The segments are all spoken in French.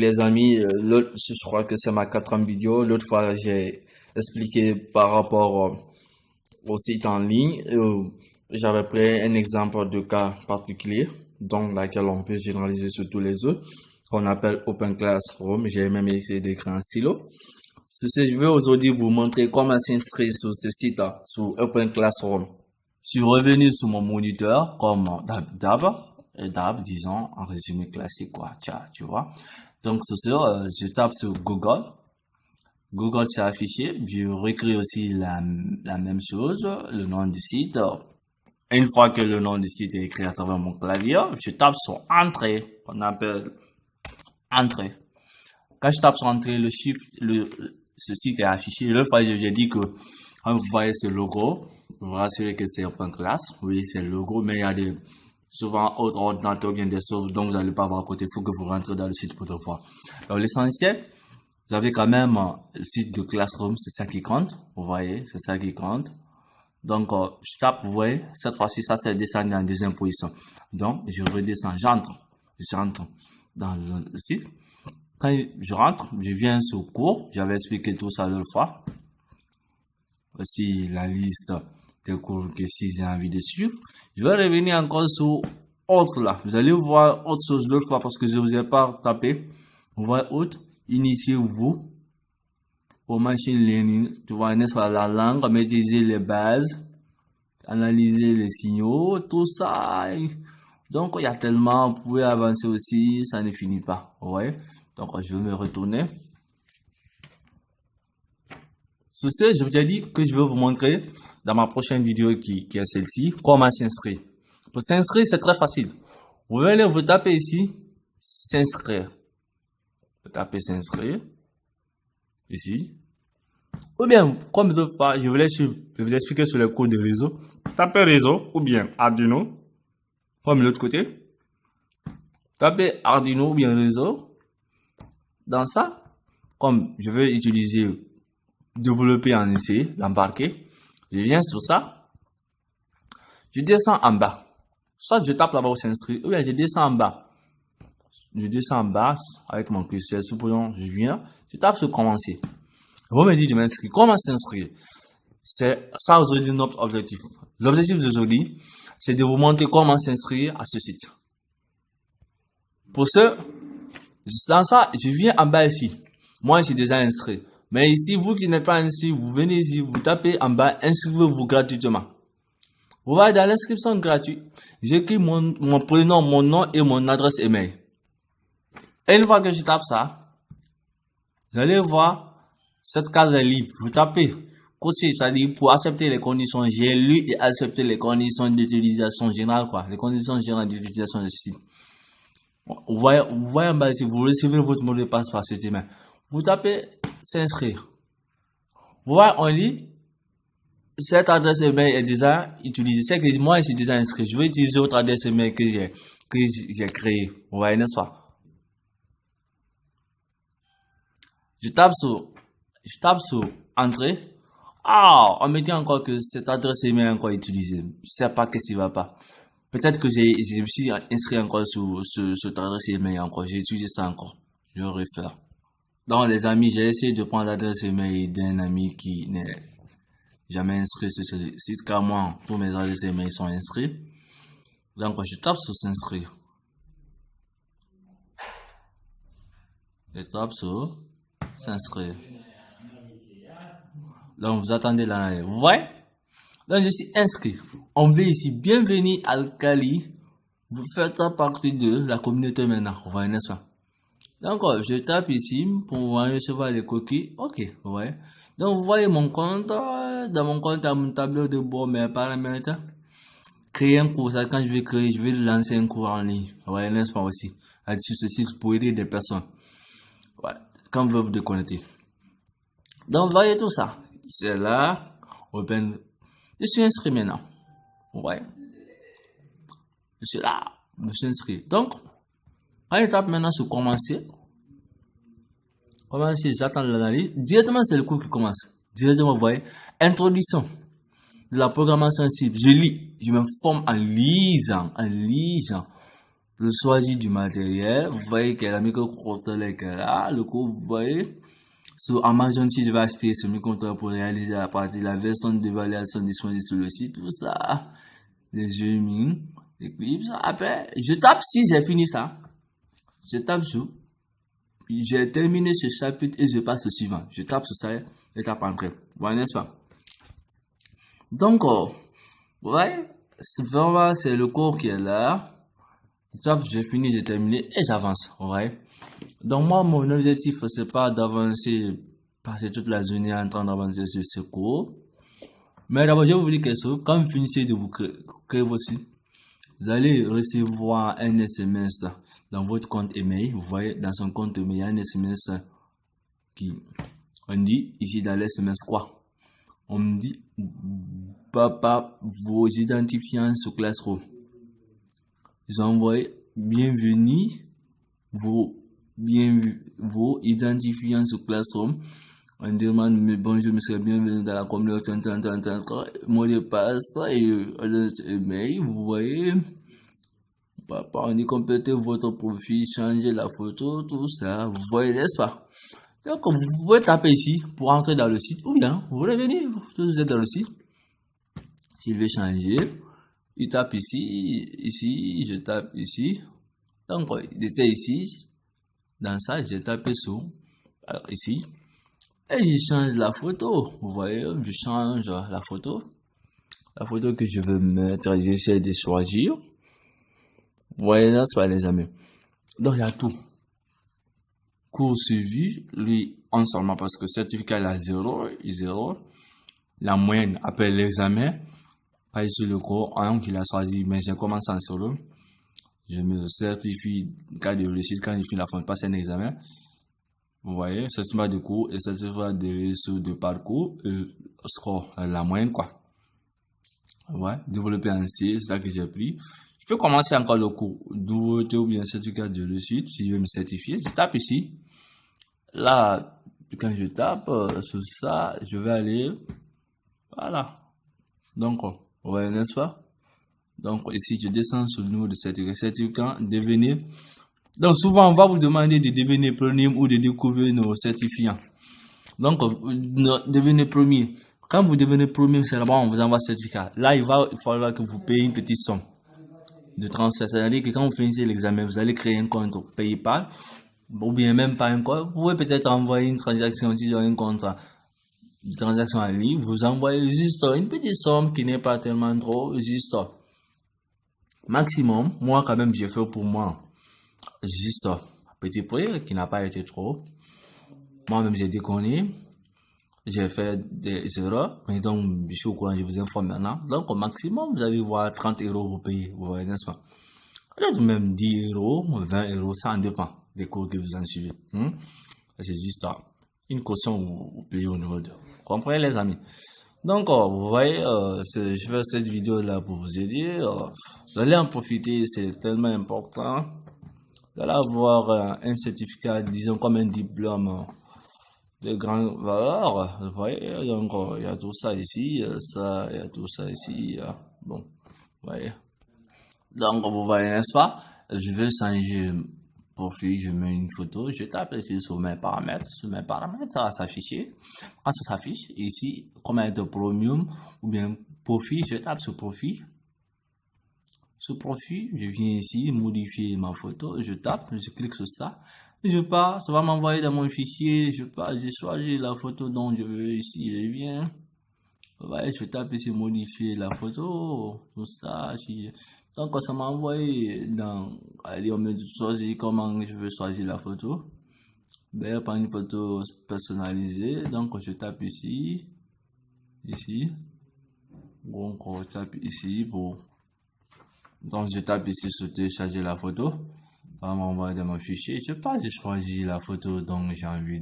Les amis, je crois que c'est ma quatrième vidéo. L'autre fois, j'ai expliqué par rapport au site en ligne. J'avais pris un exemple de cas particulier, donc laquelle on peut généraliser sur tous les autres, qu'on appelle Open Classroom. J'ai même essayé d'écrire un stylo. Ceci, je vais aujourd'hui vous montrer comment s'inscrire sur ce site, sur Open Classroom. Je suis revenu sur mon moniteur comme d'hab, disons, en résumé classique, quoi, tu vois. Donc, je tape sur Google. Google s'est affiché. Je réécris aussi la même chose, le nom du site. Une fois que le nom du site est écrit à travers mon clavier, je tape sur Entrée, qu'on appelle Entrée. Quand je tape sur Entrée, ce site est affiché. L'autre fois, j'ai dit que quand vous voyez ce logo, vous vous rassurez que c'est Open Class. Oui, c'est le logo, mais il y a souvent autre ordinateur vient des sauces, donc vous n'allez pas voir à côté. Il faut que vous rentrez dans le site pour le voir. Donc, l'essentiel, vous avez quand même le site de Classroom, c'est ça qui compte. Vous voyez, c'est ça qui compte. Donc, je tape, vous voyez, cette fois-ci, ça c'est descendu en deuxième position. Donc, je redescends, j'entre dans le site. Quand je rentre, je viens sur cours. J'avais expliqué tout ça l'autre fois. Voici la liste des cours que si j'ai envie de suivre. Je vais revenir encore sur autre là. Vous allez voir autre chose l'autre fois parce que je ne vous ai pas tapé. Vous voyez autre. Initiez-vous au machine learning. Tu vois, n'est-ce pas, la langue, maîtriser les bases, analyser les signaux, tout ça. Donc, il y a tellement, vous pouvez avancer aussi, ça ne finit pas. Vous voyez? Donc, je vais me retourner. Sur ce, je vous ai dit que je vais vous montrer dans ma prochaine vidéo qui est celle-ci, comment s'inscrire. Pour s'inscrire, c'est très facile. Vous venez, vous tapez ici, s'inscrire. Vous tapez s'inscrire, ici. Ou bien, comme je vais vous expliquer sur le cours de réseau. Tapez réseau, ou bien Arduino, comme l'autre côté. Tapez Arduino ou bien réseau. Dans ça, comme je vais utiliser développer en essai, l'embarquer, je viens sur ça, je descends en bas, soit je tape là-bas où s'inscrire, ou bien je descends en bas avec mon curseur, supposons, je viens, je tape sur commencer. Vous me dites de m'inscrire. Comment s'inscrire? C'est ça aujourd'hui notre objectif. L'objectif d'aujourd'hui, c'est de vous montrer comment s'inscrire à ce site. Pour ce, dans ça, je viens en bas ici. Moi, je suis déjà inscrit. Mais ici, vous qui n'êtes pas inscrit, vous venez ici, vous tapez en bas, inscrivez-vous gratuitement. Vous voyez dans l'inscription gratuite, j'écris mon prénom, mon nom et mon adresse email. Et une fois que je tape ça, vous allez voir, cette case est libre. Vous tapez côté, c'est-à-dire pour accepter les conditions, j'ai lu et accepter les conditions d'utilisation générale, quoi. Les conditions générales d'utilisation du site. Vous voyez en bas ici, vous recevez votre mot de passe par cet email. Vous tapez s'inscrire. Vous voyez, on lit, cette adresse email est déjà utilisée. C'est que moi, je suis déjà inscrit. Je vais utiliser autre adresse email que j'ai créée. Vous voyez, n'est-ce pas? Je tape sur entrée. Ah, on me dit encore que cette adresse email est encore utilisée. Je sais pas qu'est-ce qui va pas. Peut-être que je me suis inscrit encore sur cette adresse email encore. J'ai utilisé ça encore. Je vais refaire. Donc, les amis, j'ai essayé de prendre l'adresse email d'un ami qui n'est jamais inscrit sur ce site, car moi, tous mes adresses email sont inscrits. Donc, je tape sur s'inscrire. Je tape sur s'inscrire. Donc, vous attendez là. Vous voyez? Donc, je suis inscrit. On veut ici, bienvenue à Alkali. Vous faites partie de la communauté maintenant. Vous voyez, n'est-ce pas? Donc, je tape ici pour recevoir les cookies. Ok, vous voyez. Donc, vous voyez mon compte. Dans mon compte, à mon tableau de bord, mes paramètres. Créer un cours. Ça, quand je vais lancer un cours en ligne. Vous voyez, n'est-ce pas aussi? Sur ce site pour aider des personnes. Ouais, quand vous vous déconnecter. Donc, vous voyez tout ça. C'est là. Open. Je suis inscrit maintenant. Vous voyez. Je suis là. Je suis inscrit. Donc, quand je tape maintenant sur commencer, j'attends l'analyse. Directement, c'est le cours qui commence. Directement, vous voyez. Introduction de la programmation cible. Je lis. Je me forme en lisant. Je choisis du matériel. Vous voyez qu'il y a la micro-contrôleur qui est là. Le coup, vous voyez. Sur Amazon, si je vais acheter ce micro-contrôleur pour réaliser la partie, la version d'évaluation disponible sur le site, tout ça. Les zooming, les clips. Après, je tape si j'ai fini ça. Je tape sur. J'ai terminé ce chapitre et je passe au suivant. Je tape sur ça et tape après. Voilà, n'est-ce pas? Donc, ouais, c'est le cours qui est là. J'ai fini, j'ai terminé et j'avance. Ouais. Donc, moi, mon objectif, c'est pas d'avancer, passer toute la journée en train d'avancer sur ce cours. Mais d'abord, je vais vous dire quelque chose. Quand vous finissez de vous créer votre site, vous allez recevoir un SMS dans votre compte email. Vous voyez, dans son compte email, il y a un SMS qui, on dit, ici dans l'SMS quoi? On me dit, papa, vos identifiants sur Classroom. Ils ont envoyé, bienvenue, vos identifiants sur Classroom. On demande, bonjour, monsieur, bienvenue dans la communauté, mot de passe, et email, vous voyez. Papa, on dit compléter votre profil, changer la photo, tout ça, vous voyez, n'est-ce pas? Donc, vous pouvez taper ici pour entrer dans le site, ou bien, vous revenez, vous êtes dans le site. S'il veut changer, il tape ici, je tape ici. Donc, il était ici, dans ça, j'ai tapé sur, alors ici, et je change la photo, vous voyez, je change la photo que je veux mettre, j'essaie de choisir. Vous voyez, là, c'est pas les amis. Donc, il y a tout. Cours suivi, lui, en seulement parce que certificat, il a 0. La moyenne, après l'examen, pas sur le cours, donc il a choisi, mais j'ai commencé en solo. Je me certifie, cas de réussite, quand il finit la fin, passe un examen. Vous voyez, certificat de cours et certificat de réussite de parcours, score, la moyenne, quoi. Ouais, développer en C, c'est ça que j'ai pris. Je peux commencer encore le cours, nouveauté ou bien certificat de réussite, si je veux me certifier. Je tape ici. Là, quand je tape sur ça, je vais aller, voilà. Donc, ouais, n'est-ce pas? Donc, ici, je descends sur le niveau de certificat, devenir. Donc, souvent, on va vous demander de devenir premium ou de découvrir nos certifiants. Donc, devenez premier. Quand vous devenez premier, c'est là-bas, on vous envoie certificat. Là, il falloir que vous payiez une petite somme de transfert. C'est-à-dire que quand vous finissez l'examen, vous allez créer un compte PayPal, ou bien même pas un compte. Vous pouvez peut-être envoyer une transaction si vous avez un compte de transaction en ligne. Vous envoyez juste une petite somme qui n'est pas tellement trop, juste maximum. Moi, quand même, j'ai fait pour moi juste un petit prix qui n'a pas été trop. Moi-même, j'ai déconné. J'ai fait des erreurs, mais donc, je suis au courant, je vous informe maintenant. Donc, au maximum, vous allez voir 30 euros vous payez, vous voyez, n'est-ce pas? Peut-être même 10 euros, 20 euros, ça en dépend des cours que vous en suivez. C'est juste une caution que vous payez au niveau de. Vous comprenez, les amis? Donc, vous voyez, je fais cette vidéo-là pour vous aider. Vous allez en profiter, c'est tellement important. Vous allez avoir un certificat, disons, comme un diplôme de grande valeur. Vous voyez, donc il y a tout ça ici, ça, il y a tout ça ici. Bon, vous voyez. Donc vous voyez, n'est-ce pas? Je vais changer profil, je mets une photo, je tape ici sur mes paramètres. Sur mes paramètres, ça va s'afficher. Quand ça s'affiche, ici, comme être premium ou bien profil, je tape sur profil. Sur profil, je viens ici, modifier ma photo, je tape, je clique sur ça. Je pars, ça va m'envoyer dans mon fichier, je pars, j'ai choisi la photo dont je veux ici, je viens. Ouais, je tape ici, modifier la photo, tout ça. Donc, ça m'a envoyé dans, allez, on me choisir comment je veux choisir la photo. Ben, pas une photo personnalisée, donc je tape ici, donc je tape ici pour, donc je tape ici sur télécharger la photo. Ça va m'envoyer dans mon fichier. Je passe, je choisis la photo dont j'ai envie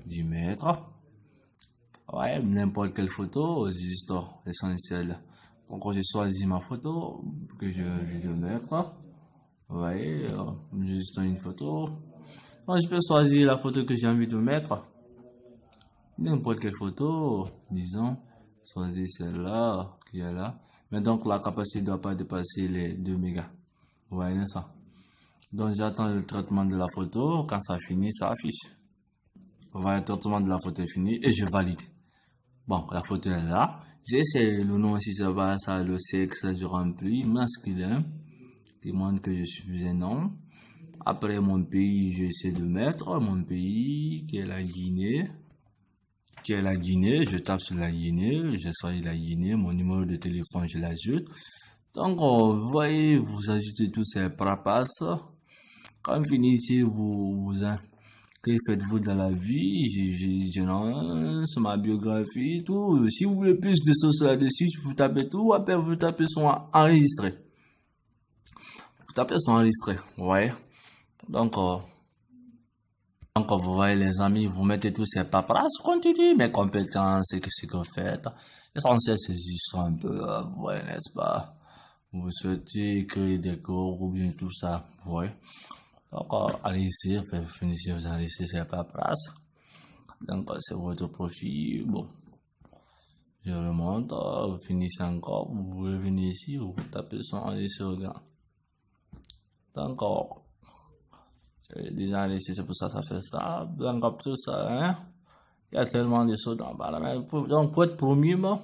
d'y mettre. Ouais, n'importe quelle photo, juste essentiel. Donc, j'ai choisi ma photo que j'ai envie de mettre. Vous voyez, juste une photo. Donc, je peux choisir la photo que j'ai envie de mettre. N'importe quelle photo, disons, choisir celle-là qui est là. Mais donc, la capacité ne doit pas dépasser les 2 mégas. Vous voyez ça? Donc j'attends le traitement de la photo. Quand ça finit, ça affiche. Voilà, le traitement de la photo est fini et je valide. Bon, la photo est là. J'essaie le nom si ça va, ça le sexe, ça je remplis, masculin. Demande que je suis un homme. Après mon pays, j'essaie de mettre mon pays qui est la Guinée. Qui est la Guinée, je tape sur la Guinée, j'ai choisi la Guinée, mon numéro de téléphone, je l'ajoute. Donc, vous voyez, vous ajoutez tous ces paperasses. Quand vous finissez, que faites-vous dans la vie? Je lance ma biographie, tout. Si vous voulez plus de choses là-dessus, vous tapez tout, après vous tapez son enregistré. Vous tapez son enregistré, vous voyez. Donc, vous voyez les amis, vous mettez tous ces paperasses, continuez mes compétences, ce que vous faites. L'essentiel, c'est juste un peu, vous voyez, n'est-ce pas? Vous souhaitez créer des cours ou bien tout ça, vous voyez. Donc, allez ici, finissez, vous allez ici, c'est paperasses. Donc, c'est votre profil, bon. Je remonte, vous finissez encore, vous revenez ici, vous tapez son enregistrement. Donc, j'ai déjà laissé, c'est pour ça, ça fait ça. Donc, tout ça, hein. Il y a tellement de choses dans le donc, pour être premier, bon.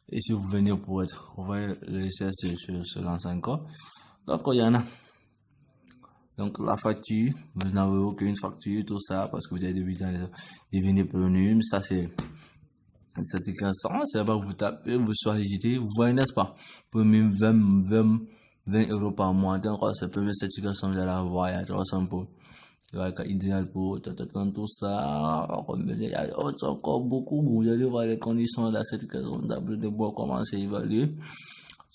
Et si vous venez pour être, vous voyez, le SS se lance encore. Donc, il y en a. Donc, la facture, vous n'avez aucune facture, tout ça, parce que vous avez devenir premier. Ça, c'est certification. C'est pas que vous tapez, vous choisissez, vous voyez, n'est-ce pas? Premier 20 euros par mois. Donc, c'est la première certification, vous allez avoir, il y a 300 pour. Idéal pour tout ça, il y a encore beaucoup, vous allez voir les conditions de la certification de bois, comment c'est évalué.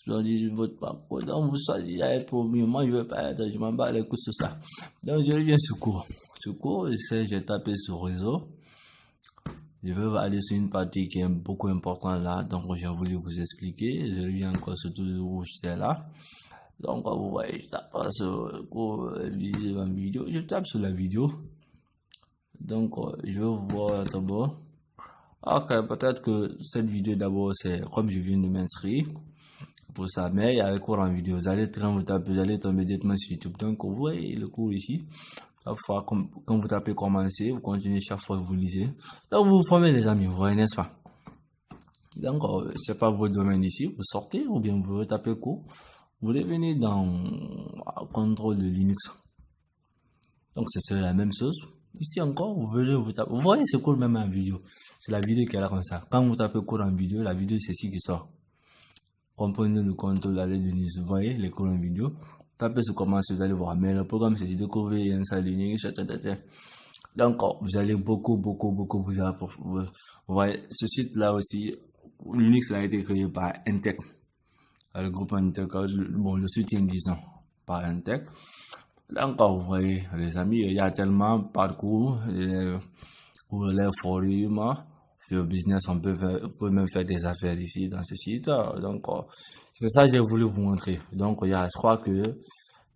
Choisissez votre parcours. Donc, vous choisissez à être premier. Moi, je ne veux pas être, je m'en bats les coups sur ça. Donc, je reviens sur cours. Sur cours, j'ai tapé sur réseau. Je vais aller sur une partie qui est beaucoup importante là, donc j'ai voulu vous expliquer. Je reviens encore sur tout où j'étais là. Donc, vous voyez, je tape sur la vidéo. Je tape sur la vidéo. Donc, je vais voir d'abord. Ok, peut-être que cette vidéo d'abord, c'est comme je viens de m'inscrire pour ça. Mais il y a le cours en vidéo. Vous allez tomber directement sur YouTube. Donc, vous voyez le cours ici. Chaque fois, quand vous tapez commencer, vous continuez chaque fois que vous lisez. Donc, vous vous formez les amis, vous voyez, n'est-ce pas? Donc, c'est pas votre domaine ici. Vous sortez ou bien vous tapez cours. Vous revenez dans contrôle de Linux. Donc, c'est la même chose. Ici encore, vous venez vous taper. Vous voyez, c'est cool même en vidéo. C'est la vidéo qui est là comme ça. Quand vous tapez cours en vidéo, la vidéo, c'est ici qui sort. Comprenez le contrôle de Linux. Vous voyez, les cours en vidéo. Tapez sur comment vous allez voir. Mais le programme, c'est de découvrir un salle Linux, etc. Donc, vous allez beaucoup vous apprendre. Vous voyez, ce site-là aussi, Linux a été créé par Intech. Le groupe Intech, bon, le soutien, disons, par Intech. Donc, vous voyez, les amis, il y a tellement de parcours pour les forums, le business, on peut même faire des affaires ici dans ce site. Donc, c'est ça que j'ai voulu vous montrer. Donc, je crois que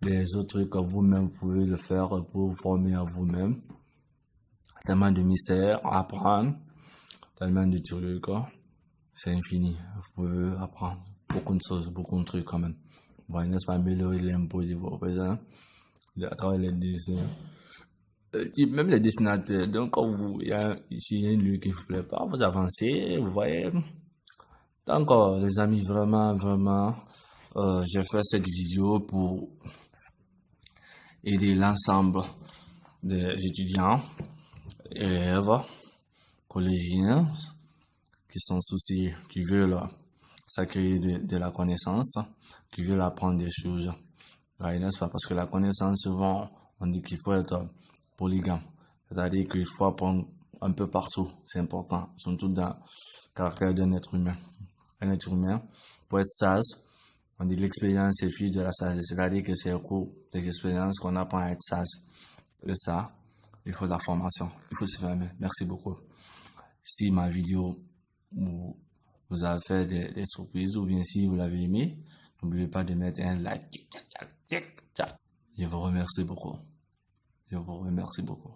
les autres trucs, vous-même, vous pouvez le faire pour vous former à vous-même. Tellement de mystères à apprendre, tellement de trucs, c'est infini. Vous pouvez apprendre beaucoup de choses, beaucoup de trucs quand même. Vous voyez, n'est-ce pas, améliorer l'impôt de vos présents, à travers les dessins. Même les dessinateurs, donc quand il y a ici une lieu qui ne vous plaît pas, vous avancez, vous voyez. Donc, les amis, vraiment, j'ai fait cette vidéo pour aider l'ensemble des étudiants, élèves, collégiens, qui sont soucis, qui veulent s'acquérir de la connaissance, qui veulent apprendre des choses. N'est-ce pas? Parce que la connaissance, souvent, on dit qu'il faut être polygame. C'est-à-dire qu'il faut apprendre un peu partout. C'est important. Surtout dans le caractère d'un être humain. Un être humain, pour être sage, on dit l'expérience est fille de la sagesse. C'est-à-dire que c'est au cours des expériences qu'on apprend à être sage. Et ça, il faut de la formation. Il faut se fermer. Merci beaucoup. Si ma vidéo vous a fait des surprises ou bien si vous l'avez aimé, n'oubliez pas de mettre un like. Je vous remercie beaucoup. Je vous remercie beaucoup.